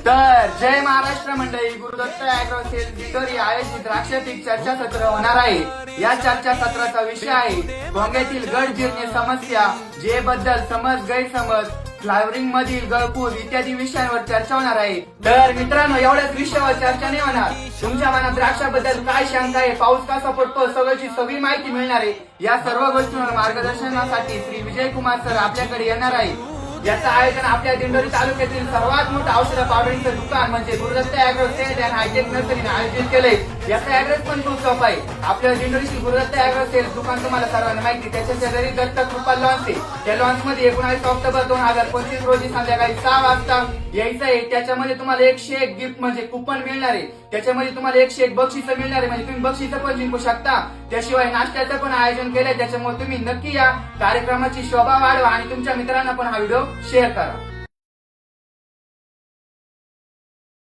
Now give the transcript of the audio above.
तर जय महाराष्ट्र मंडळी, Guru Dutt agro sale Dindori आयोजित द्राक्ष पीक चर्चासत्र होणार आहे। या चर्चासत्राचा विषय आहे भोंग्यातील गड जिरणे समस्या, जे बद्दल समज गैरसमज, फ्लावरिंग मधील गळपूर इत्यादी विषयांवर चर्चा होणार आहे। तर मित्रांनो, एवढ्याच विषयावर चर्चा नाही होणार, तुमच्या मनात द्राक्षाबद्दल काय शंका आहे, पाऊस कसा पडतो, सगळ्याची सगळी माहिती मिळणार आहे। या सर्व गोष्टींवर मार्गदर्शनासाठी श्री विजय कुमार सर आपल्याकडे येणार आहे। याचं आयोजन आपल्या दिंडोरी तालुक्यातील सर्वात मोठं औषध पावडरीचं दुकान म्हणजे Gurudatt agro sale and hitech नर्सरीने आयोजित केलंय। याचा ऍड्रेस पण खूप सोपा आहे। आपल्या दिंडोरीतील गुरुदत्त अॅग्रो सेल दुकान तुम्हाला सर्वांना माहिती, त्याच्या शेजारी दत्त कृपा लॉन्च आहे। त्या लॉन्च मध्ये 19 ऑक्टोबर 2025 रोजी संध्याकाळी 6 वाजता यायचं आहे। त्याच्यामध्ये तुम्हाला 101 गिफ्ट म्हणजे कुपन मिळणार आहे। त्याच्यामध्ये तुम्हाला 101 बक्षीस मिळणार आहे, म्हणजे तुम्ही बक्षीस पण जिंकू शकता। त्याशिवाय नाश्त्याचं पण आयोजन केलंय, त्याच्यामुळे तुम्ही नक्की या कार्यक्रमाची शोभा वाढवा आणि तुमच्या मित्रांना पण हा व्हिडिओ शेअर करा।